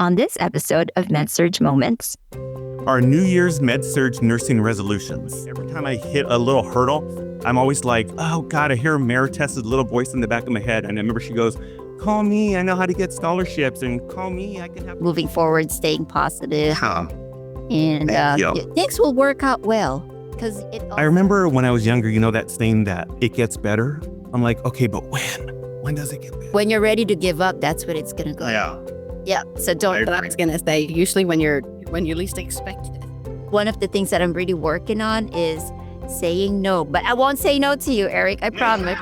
on this episode of Med-Surg Moments. Our New Year's Med-Surg nursing resolutions. Every time I hit a little hurdle, I'm always like, oh God, I hear Maritess' little voice in the back of my head. And I remember she goes, call me, I know how to get scholarships, and call me, I can have... Moving forward, staying positive. And things will work out well. Because I remember when I was younger, that saying that it gets better. I'm like, okay, but when? When does it get better? When you're ready to give up, that's when it's going to go. Yeah. So don't... I was going to say, usually when you least expect it. One of the things that I'm really working on is saying no. But I won't say no to you, Eric. I promise.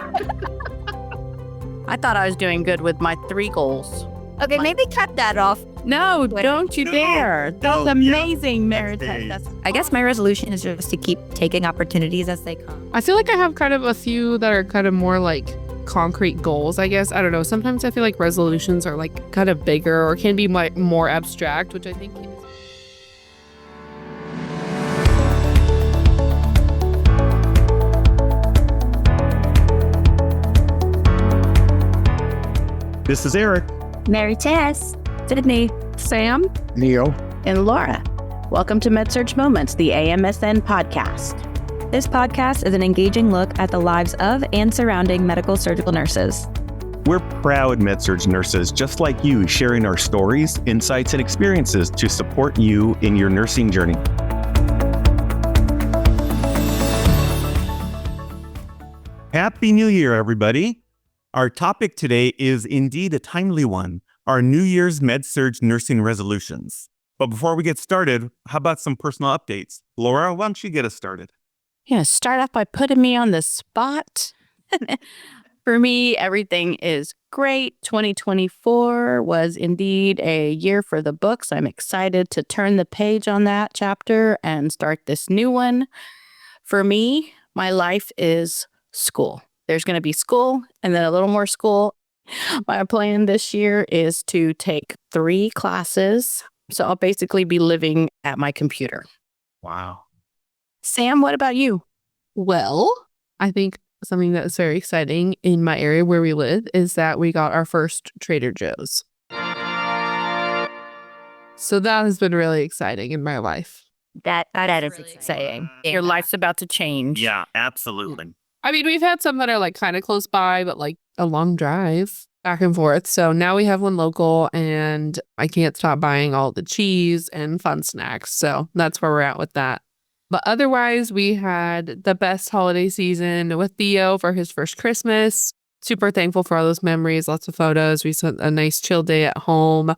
I thought I was doing good with my 3 goals. Okay, maybe cut that off. No, don't you dare. That's amazing, Maritess. I guess my resolution is just to keep taking opportunities as they come. I feel like I have kind of a few that are kind of more like concrete goals, I guess. I don't know. Sometimes I feel like resolutions are like kind of bigger or can be more abstract, which I think is... This is Eric. Maritess. Sydney. Sam. Neo. And Laura. Welcome to Med-Surg Moments, the AMSN podcast. This podcast is an engaging look at the lives of and surrounding medical surgical nurses. We're proud Med-Surg nurses, just like you, sharing our stories, insights, and experiences to support you in your nursing journey. Happy New Year, everybody. Our topic today is indeed a timely one, our New Year's Med-Surg nursing resolutions. But before we get started, how about some personal updates? Laura, why don't you get us started? Yeah, start off by putting me on the spot. For me, everything is great. 2024 was indeed a year for the books. I'm excited to turn the page on that chapter and start this new one. For me, my life is school. There's going to be school and then a little more school. My plan this year is to take 3 classes. So I'll basically be living at my computer. Wow. Sam, what about you? Well, I think something that's very exciting in my area where we live is that we got our first Trader Joe's. So that has been really exciting in my life. That is really exciting. Your life's about to change. Yeah, absolutely. I mean, we've had some that are like kind of close by, but like a long drive back and forth. So now we have one local and I can't stop buying all the cheese and fun snacks. So that's where we're at with that. But otherwise, we had the best holiday season with Theo for his first Christmas. Super thankful for all those memories, lots of photos. We spent a nice chill day at home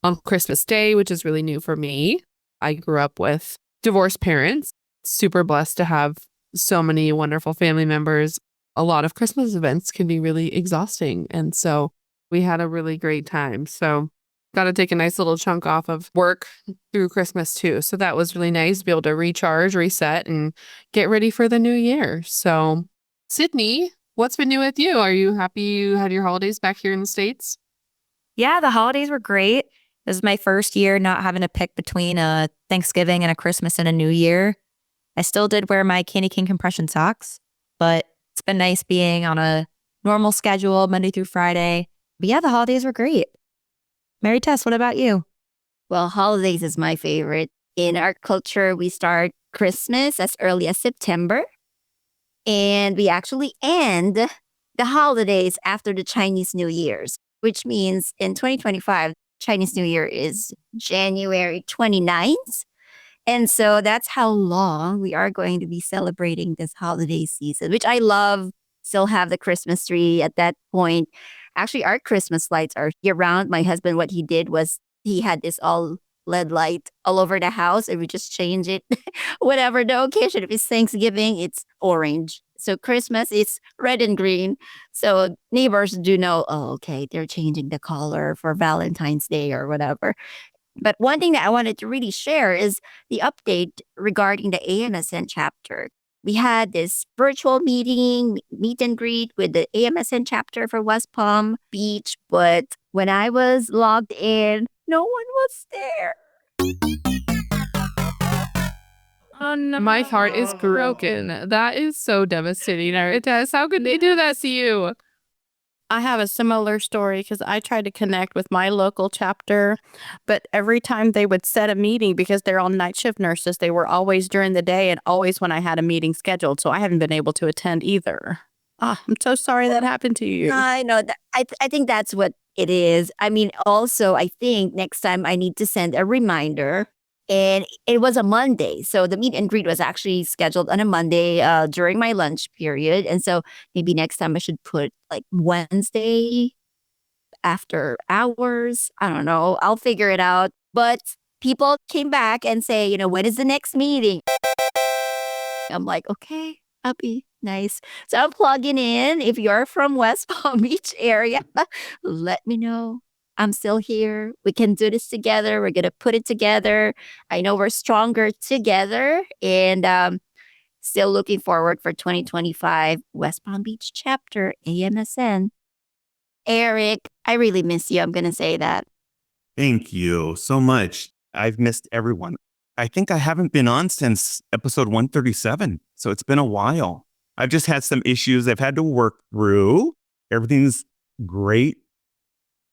on Christmas Day, which is really new for me. I grew up with divorced parents. Super blessed to have so many wonderful family members. A lot of Christmas events can be really exhausting. And so we had a really great time. So got to take a nice little chunk off of work through Christmas too. So that was really nice to be able to recharge, reset, and get ready for the new year. So Sydney, what's been new with you? Are you happy you had your holidays back here in the States? Yeah, the holidays were great. This is my first year not having to pick between a Thanksgiving and a Christmas and a New Year. I still did wear my Candy King compression socks, but it's been nice being on a normal schedule Monday through Friday. But yeah, the holidays were great. Maritess, what about you? Well, holidays is my favorite. In our culture, we start Christmas as early as September. And we actually end the holidays after the Chinese New Year's, which means in 2025, Chinese New Year is January 29th. And so that's how long we are going to be celebrating this holiday season, which I love. Still have the Christmas tree at that point. Actually, our Christmas lights are year-round. My husband, what he did was he had this all LED light all over the house, and we just change it. Whatever the occasion. If it's Thanksgiving, it's orange. So Christmas, it's red and green. So neighbors do know, oh, okay, they're changing the color for Valentine's Day or whatever. But one thing that I wanted to really share is the update regarding the AMSN chapter. We had this virtual meeting, meet and greet with the AMSN chapter for West Palm Beach. But when I was logged in, no one was there. Oh, no. My heart is broken. That is so devastating, Maritess. How could they do that to you? I have a similar story because I tried to connect with my local chapter, but every time they would set a meeting, because they're all night shift nurses, they were always during the day and always when I had a meeting scheduled. So I haven't been able to attend either. I'm so sorry that happened to you. I know that. I think that's what it is. I mean, also, I think next time I need to send a reminder. And it was a Monday. So the meet and greet was actually scheduled on a Monday during my lunch period. And so maybe next time I should put like Wednesday after hours. I don't know. I'll figure it out. But people came back and say, when is the next meeting? I'm like, okay, I'll be nice. So I'm plugging in. If you're from West Palm Beach area, let me know. I'm still here. We can do this together. We're going to put it together. I know we're stronger together. And still looking forward for 2025 West Palm Beach chapter, AMSN. Eric, I really miss you. I'm going to say that. Thank you so much. I've missed everyone. I think I haven't been on since episode 137. So it's been a while. I've just had some issues I've had to work through. Everything's great.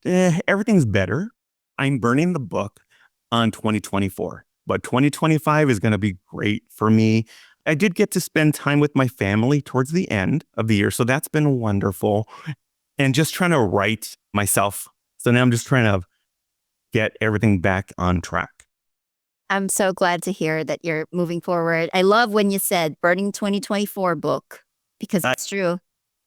Everything's better. I'm burning the book on 2024, but 2025 is going to be great for me. I did get to spend time with my family towards the end of the year, so that's been wonderful. And just trying to write myself. So now I'm just trying to get everything back on track. I'm so glad to hear that you're moving forward. I love when you said burning 2024 book, because it's true.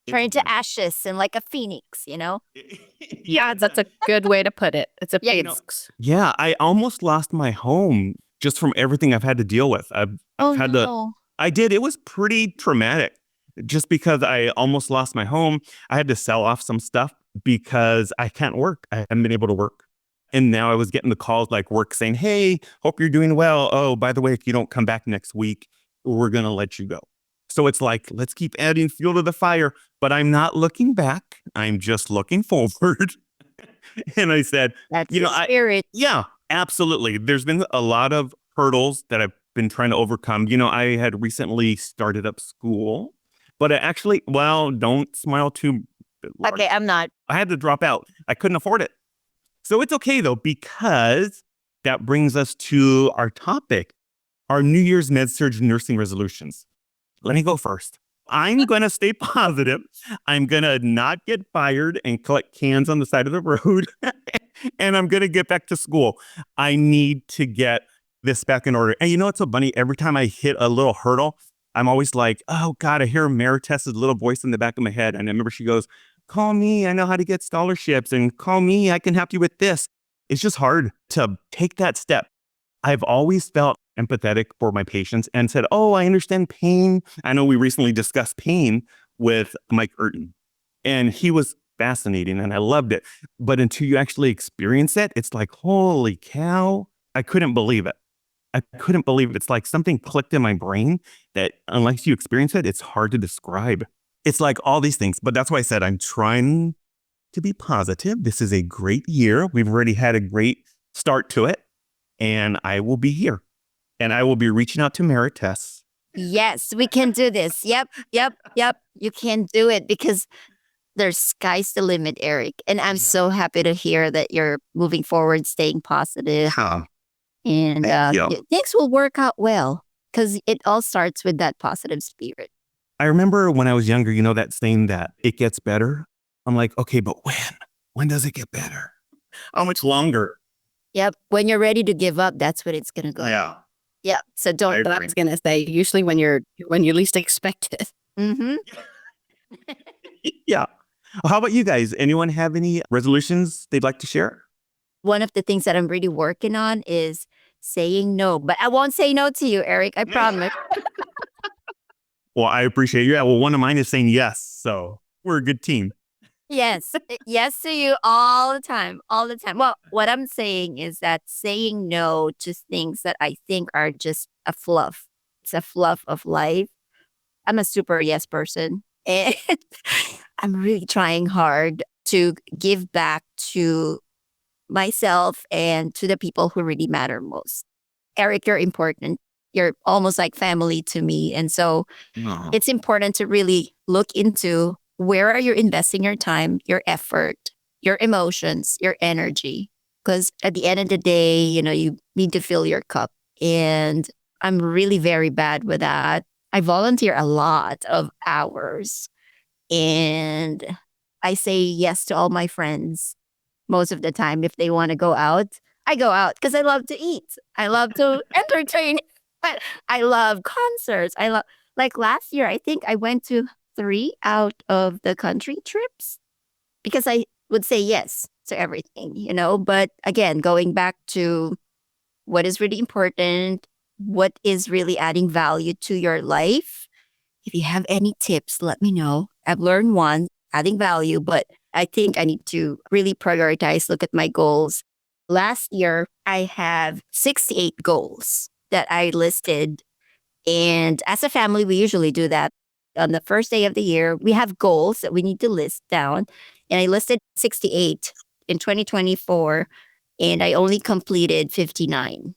Turn to ashes and like a phoenix, Yeah, that's a good way to put it. It's a phoenix. Yeah, I almost lost my home just from everything I've had to deal with. I did. It was pretty traumatic just because I almost lost my home. I had to sell off some stuff because I can't work. I haven't been able to work. And now I was getting the calls like work saying, hey, hope you're doing well. Oh, by the way, if you don't come back next week, we're going to let you go. So it's like, let's keep adding fuel to the fire, but I'm not looking back. I'm just looking forward. And I said, that's the spirit. Yeah, absolutely. There's been a lot of hurdles that I've been trying to overcome. I had recently started up school, but don't smile too large. Okay, I'm not. I had to drop out. I couldn't afford it. So it's okay though, because that brings us to our topic, our New Year's Med-Surg nursing resolutions. Let me go first. I'm going to stay positive. I'm going to not get fired and collect cans on the side of the road. And I'm going to get back to school. I need to get this back in order. And it's so funny. Every time I hit a little hurdle, I'm always like, oh God, I hear Maritess' little voice in the back of my head. And I remember she goes, call me. I know how to get scholarships, and call me. I can help you with this. It's just hard to take that step. I've always felt empathetic for my patients and said, oh, I understand pain. I know we recently discussed pain with Mike Urton, and he was fascinating and I loved it. But until you actually experience it, it's like, holy cow, I couldn't believe it. I couldn't believe it. It's like something clicked in my brain that unless you experience it, it's hard to describe. It's like all these things. But that's why I said I'm trying to be positive. This is a great year. We've already had a great start to it. And I will be here. And I will be reaching out to Maritess. Yes, we can do this. Yep. You can do it because there's sky's the limit, Eric. And I'm so happy to hear that you're moving forward, staying positive. And things will work out well because it all starts with that positive spirit. I remember when I was younger, that saying that it gets better. I'm like, okay, but when? When does it get better? How much longer? Yep. When you're ready to give up, that's when it's going to go. Yeah. Yeah. So don't. But I was going to say, usually when you least expect it. Mm-hmm. Yeah. Well, how about you guys? Anyone have any resolutions they'd like to share? One of the things that I'm really working on is saying no, but I won't say no to you, Eric. I promise. Well, I appreciate you. Yeah, well, one of mine is saying yes. So we're a good team. Yes. Yes to you all the time. All the time. Well, what I'm saying is that saying no to things that I think are just a fluff. It's a fluff of life. I'm a super yes person. And I'm really trying hard to give back to myself and to the people who really matter most. Eric, you're important. You're almost like family to me. And so it's important to really look into where are you investing your time, your effort, your emotions, your energy? Because at the end of the day, you need to fill your cup. And I'm really very bad with that. I volunteer a lot of hours and I say yes to all my friends most of the time. If they want to go out, I go out because I love to eat. I love to entertain. I love concerts. Like last year, I think I went to 3 out of the country trips because I would say yes to everything, But again, going back to what is really important, what is really adding value to your life. If you have any tips, let me know. I've learned one, adding value, but I think I need to really prioritize, look at my goals. Last year, I have 68 goals that I listed. And as a family, we usually do that. On the first day of the year, we have goals that we need to list down. And I listed 68 in 2024, and I only completed 59.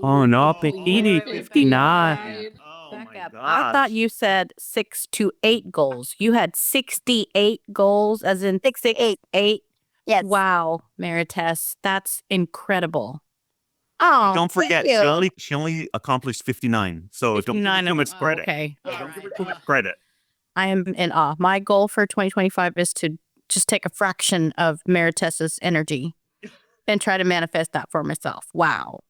Oh, no, Bikini 59. Oh, Back my up. gosh. I thought you said 6 to 8 goals. You had 68 goals, as in 68. 8. Yes. Wow, Maritess, that's incredible. Oh, Don't forget, thank you. she only accomplished 59. So don't give her too much credit. Okay. Don't give her too much credit. I am in awe. My goal for 2025 is to just take a fraction of Maritess's energy and try to manifest that for myself. Wow.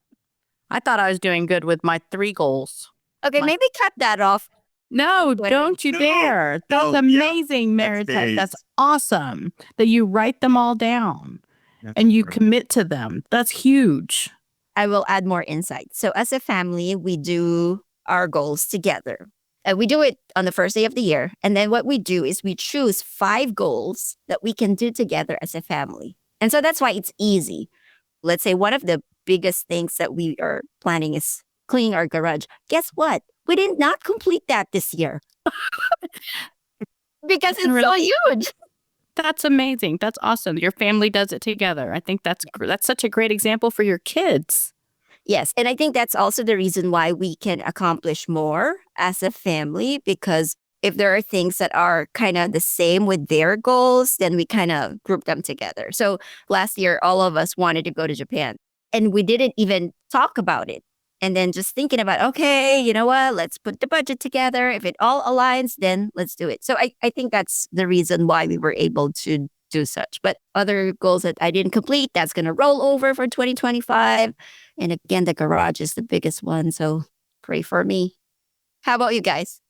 I thought I was doing good with my 3 goals. Okay, maybe cut that off. No, Wait. don't you No, dare. That's no, amazing, yeah, Maritess. that's That's awesome that you write them all down That's and you incredible. commit to them. That's huge. I will add more insight. So as a family, we do our goals together. We do it on the first day of the year. And then what we do is we choose 5 goals that we can do together as a family. And so that's why it's easy. Let's say one of the biggest things that we are planning is cleaning our garage. Guess what? We did not complete that this year. Because it's so huge. That's amazing. That's awesome. Your family does it together. I think that's such a great example for your kids. Yes. And I think that's also the reason why we can accomplish more as a family, because if there are things that are kind of the same with their goals, then we kind of group them together. So last year, all of us wanted to go to Japan and we didn't even talk about it. And then just thinking about, okay, you know what, let's put the budget together. If it all aligns, then let's do it. So I think that's the reason why we were able to do such. But other goals that I didn't complete, that's going to roll over for 2025. And again, the garage is the biggest one. So pray for me. How about you guys?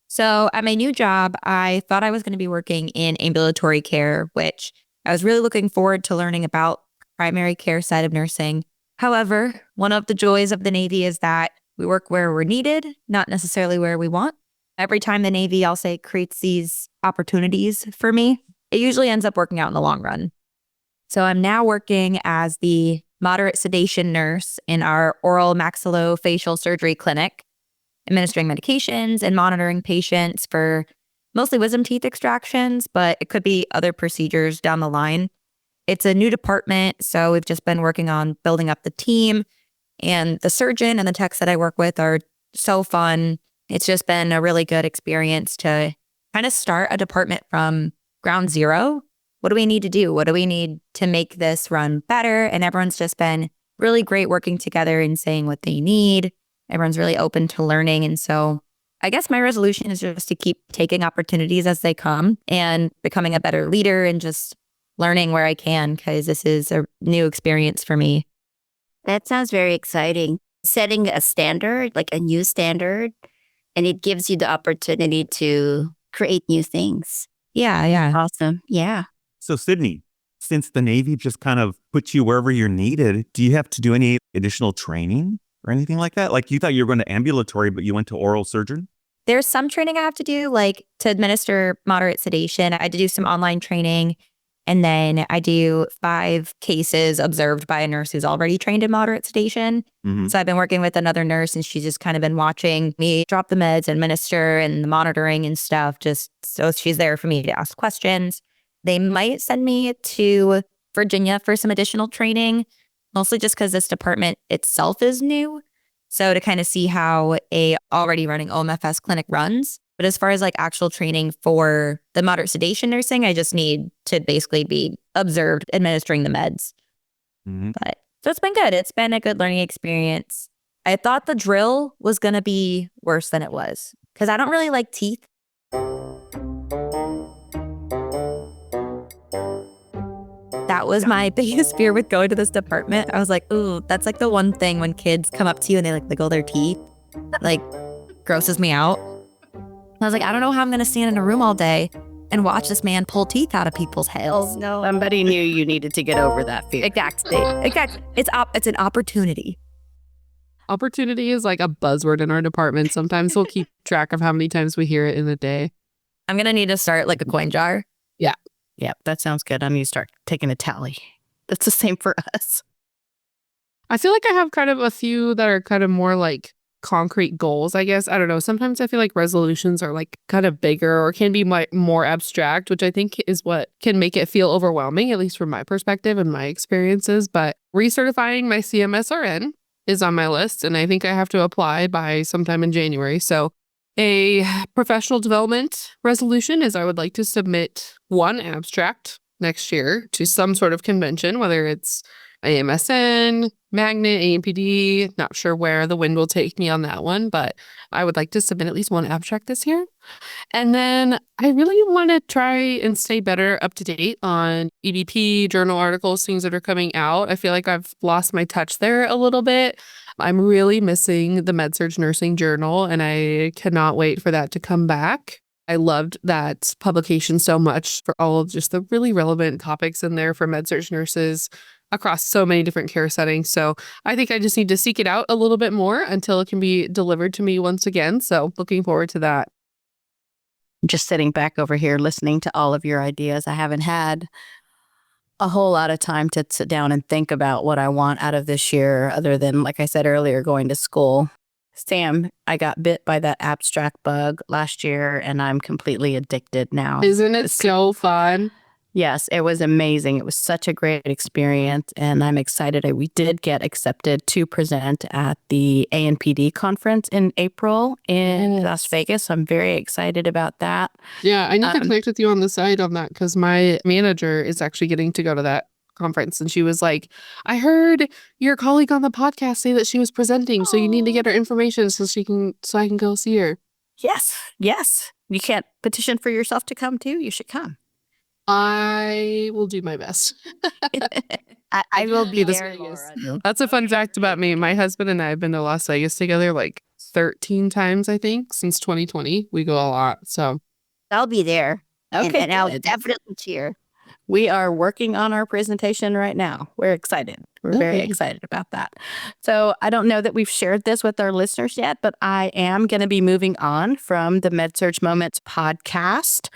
So at my new job, I thought I was going to be working in ambulatory care, which I was really looking forward to learning about primary care side of nursing. However, one of the joys of the Navy is that we work where we're needed, not necessarily where we want. Every time the Navy, I'll say, creates these opportunities for me, it usually ends up working out in the long run. So I'm now working as the moderate sedation nurse in our oral maxillofacial surgery clinic, administering medications and monitoring patients for mostly wisdom teeth extractions, but it could be other procedures down the line. It's a new department, so we've just been working on building up the team, and the surgeon and the techs that I work with are so fun. It's just been a really good experience to kind of start a department from ground zero. What do we need to do? What do we need to make this run better? And everyone's just been really great working together and saying what they need. Everyone's really open to learning. And so I guess my resolution is just to keep taking opportunities as they come and becoming a better leader and just learning where I can, because this is a new experience for me. That sounds very exciting. Setting a standard, like a new standard, and it gives you the opportunity to create new things. Yeah. Awesome. Yeah. So Sydney, since the Navy just kind of puts you wherever you're needed, do you have to do any additional training or anything like that? Like you thought you were going to ambulatory, but you went to oral surgeon? There's some training I have to do, like to administer moderate sedation. I had to do some online training. And then I do 5 cases observed by a nurse who's already trained in moderate sedation. Mm-hmm. So I've been working with another nurse and she's just kind of been watching me drop the meds, administer, and the monitoring and stuff. Just so she's there for me to ask questions. They might send me to Virginia for some additional training, mostly just because this department itself is new. So to kind of see how a already running OMFS clinic runs. But as far as like actual training for the moderate sedation nursing, I just need to basically be observed administering the meds. But so it's been good. It's been a good learning experience. I thought the drill was going to be worse than it was because I don't really like teeth. That was my biggest fear with going to this department. I was like, ooh, that's like the one thing when kids come up to you and they like wiggle their teeth, like grosses me out. I was like, I don't know how I'm going to stand in a room all day and watch this man pull teeth out of people's heads. Oh, no. Somebody knew you needed to get over that fear. Exactly. It's an opportunity. Opportunity is like a buzzword in our department. Sometimes we'll keep track of how many times we hear it in a day. I'm going to need to start like a coin jar. Yeah, that sounds good. I'm going to start taking a tally. That's the same for us. I feel like I have kind of a few that are kind of more like concrete goals, I guess. I don't know. Sometimes I feel like resolutions are like kind of bigger or can be more abstract, which I think is what can make it feel overwhelming, at least from my perspective and my experiences. But recertifying my CMSRN is on my list, and I think I have to apply by sometime in January. So a professional development resolution is I would like to submit one abstract next year to some sort of convention, whether it's AMSN, Magnet, AMPD, not sure where the wind will take me on that one, but I would like to submit at least one abstract this year. And then I really want to try and stay better up to date on EBP, journal articles, things that are coming out. I feel like I've lost my touch there a little bit. I'm really missing the Med-Surg Nursing Journal, and I cannot wait for that to come back. I loved that publication so much for all of just the really relevant topics in there for Med-Surg nurses across so many different care settings. So I think I just need to seek it out a little bit more until it can be delivered to me once again. So looking forward to that. Just sitting back over here listening to all of your ideas. I haven't had a whole lot of time to sit down and think about what I want out of this year, other than, like I said earlier, going to school. Sam, I got bit by that abstract bug last year, and I'm completely addicted now. Isn't it so fun? Yes, it was amazing. It was such a great experience, and I'm excited. We did get accepted to present at the AMPD conference in April in Las Vegas. I'm very excited about that. Yeah, I need to connect with you on the side on that because my manager is actually getting to go to that conference, and she was like, I heard your colleague on the podcast say that she was presenting, so you need to get her information so I can go see her. Yes. You can't petition for yourself to come too. You should come. I will do my best. I will be Las there, Vegas. Laura. That's a fun fact about me. My husband and I have been to Las Vegas together like 13 times, I think, since 2020. We go a lot. So I'll be there. Okay, And I'll good. definitely cheer. We are working on our presentation right now. We're excited. We're very Okay. excited about that. So I don't know that we've shared this with our listeners yet, but I am going to be moving on from the Med-Surg Moments podcast.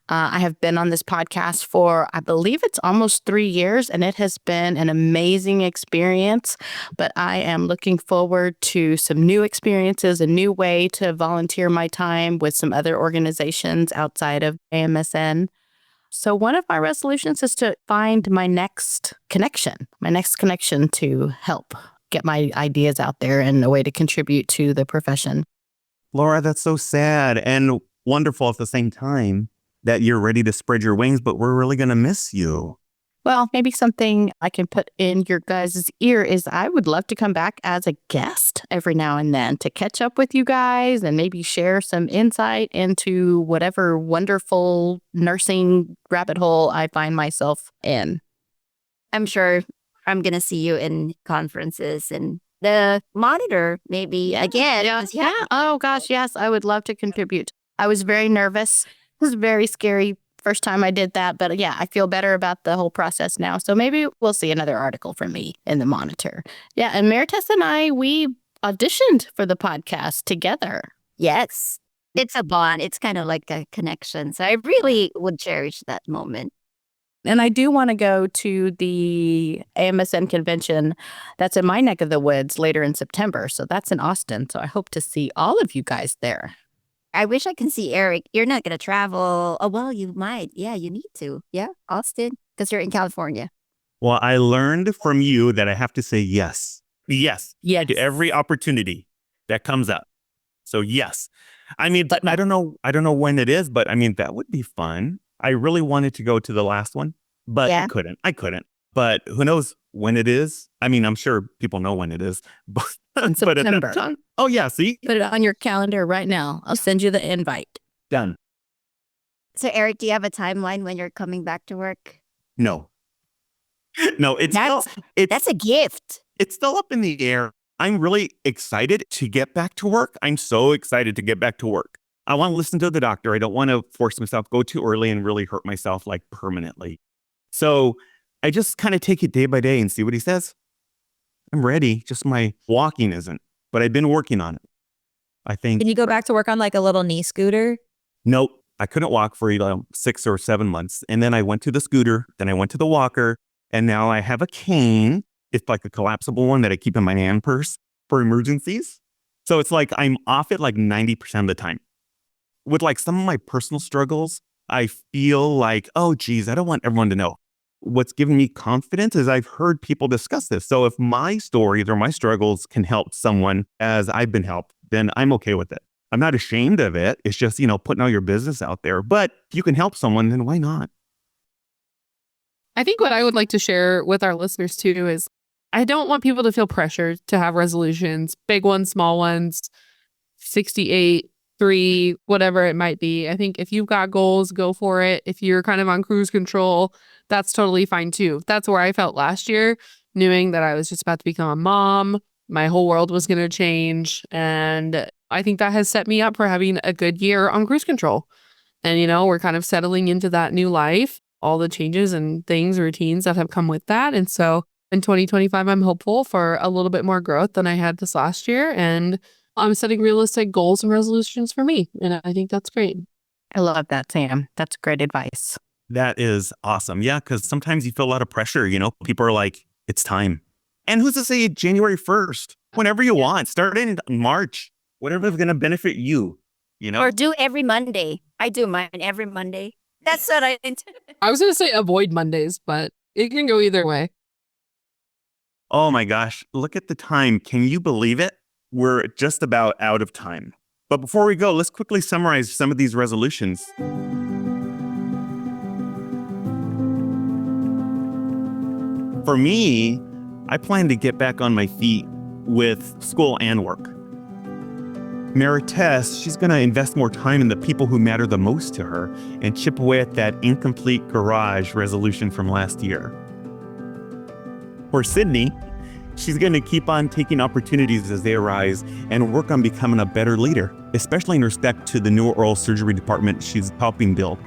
I have been on this podcast for, I believe it's almost 3 years, and it has been an amazing experience. But I am looking forward to some new experiences, a new way to volunteer my time with some other organizations outside of AMSN. So one of my resolutions is to find my next connection to help get my ideas out there and a way to contribute to the profession. Laura, that's so sad and wonderful at the same time that you're ready to spread your wings, but we're really going to miss you. Well, maybe something I can put in your guys' ear is I would love to come back as a guest every now and then to catch up with you guys and maybe share some insight into whatever wonderful nursing rabbit hole I find myself in. I'm sure I'm going to see you in conferences and the monitor maybe again. Yeah. Oh, gosh, yes. I would love to contribute. I was very nervous. It was very scary first time I did that. But yeah, I feel better about the whole process now. So maybe we'll see another article from me in the monitor. Yeah. And Maritess and we auditioned for the podcast together. Yes. It's a bond. It's kind of like a connection. So I really would cherish that moment. And I do want to go to the AMSN convention that's in my neck of the woods later in September. So that's in Austin. So I hope to see all of you guys there. I wish I can see Eric. You're not going to travel. Oh, well, you might. Yeah, you need to. Yeah, Austin, because you're in California. Well, I learned from you that I have to say yes. Yes. Yes. To every opportunity that comes up. So yes. I mean, But- I don't know when it is, but I mean, that would be fun. I really wanted to go to the last one, but Yeah. I couldn't. But who knows when it is? I mean, I'm sure people know when it is. But, In but at that September. time, oh yeah, see? Put it on your calendar right now. I'll send you the invite. Done. So, Eric, do you have a timeline when you're coming back to work? No. No, That's a gift. it's still up in the air. I'm really excited to get back to work. I'm so excited to get back to work. I want to listen to the doctor. I don't want to force myself, go too early and really hurt myself like permanently. So I just kind of take it day by day and see what he says. I'm ready. Just my walking isn't, but I've been working on it. I think, Can you go back to work on like a little knee scooter? nope, I couldn't walk for 6 or 7 months. And then I went to the scooter, then I went to the walker, and now I have a cane. It's like a collapsible one that I keep in my hand purse for emergencies. So it's like I'm off it like 90% of the time. With like some of my personal struggles, I feel like, oh, geez, I don't want everyone to know. What's given me confidence is I've heard people discuss this. So if my stories or my struggles can help someone as I've been helped, then I'm okay with it. I'm not ashamed of it. It's just, putting all your business out there. But if you can help someone, then why not? I think what I would like to share with our listeners too is I don't want people to feel pressured to have resolutions, big ones, small ones, 68, 3, whatever it might be. I think if you've got goals, go for it. If you're kind of on cruise control, that's totally fine too. That's where I felt last year, knowing that I was just about to become a mom. My whole world was going to change. And I think that has set me up for having a good year on cruise control. And, we're kind of settling into that new life, all the changes and things, routines that have come with that. And so in 2025, I'm hopeful for a little bit more growth than I had this last year. And I'm setting realistic goals and resolutions for me. And I think that's great. I love that, Sam. That's great advice. That is awesome. Yeah, because sometimes you feel a lot of pressure. People are like, it's time. And who's to say January 1st? Whenever you want. Start in March. Whatever is going to benefit you, Or do every Monday. I do mine every Monday. That's what I intend. I was going to say avoid Mondays, but it can go either way. Oh my gosh, look at the time. Can you believe it? We're just about out of time. But before we go, let's quickly summarize some of these resolutions. For me, I plan to get back on my feet with school and work. Maritess, she's going to invest more time in the people who matter the most to her and chip away at that incomplete garage resolution from last year. For Sydney, she's going to keep on taking opportunities as they arise and work on becoming a better leader, especially in respect to the new oral surgery department she's helping build.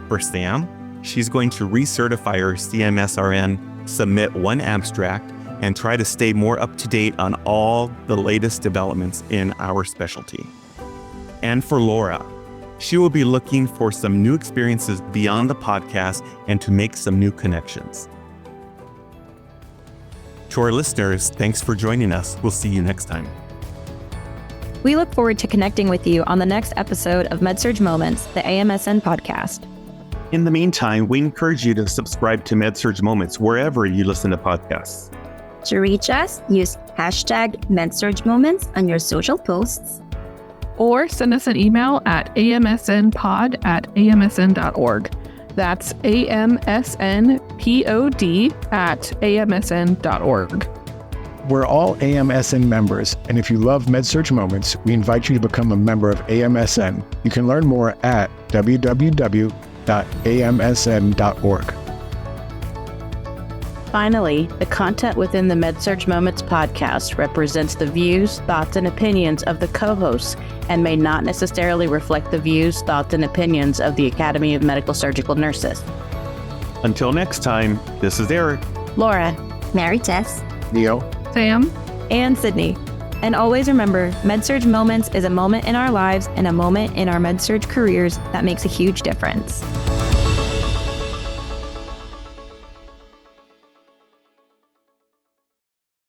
For Sam, she's going to recertify her CMSRN, submit one abstract, and try to stay more up to date on all the latest developments in our specialty. And for Laura, she will be looking for some new experiences beyond the podcast and to make some new connections. To our listeners, thanks for joining us. We'll see you next time. We look forward to connecting with you on the next episode of Med-Surg Moments, the AMSN podcast. In the meantime, we encourage you to subscribe to Med-Surg Moments wherever you listen to podcasts. To reach us, use hashtag Med-Surg Moments on your social posts. Or send us an email at amsnpod@amsn.org. That's amsnpod@amsn.org. We're all AMSN members, and if you love Med-Surg Moments, we invite you to become a member of AMSN. You can learn more at www.amsn.org. Finally, the content within the Med-Surg Moments podcast represents the views, thoughts, and opinions of the co-hosts and may not necessarily reflect the views, thoughts, and opinions of the Academy of Medical Surgical Nurses. Until next time, this is Eric, Laura, Maritess. Neo. Sam? And Sydney. And always remember, Med-Surg Moments is a moment in our lives and a moment in our Med-Surg careers that makes a huge difference.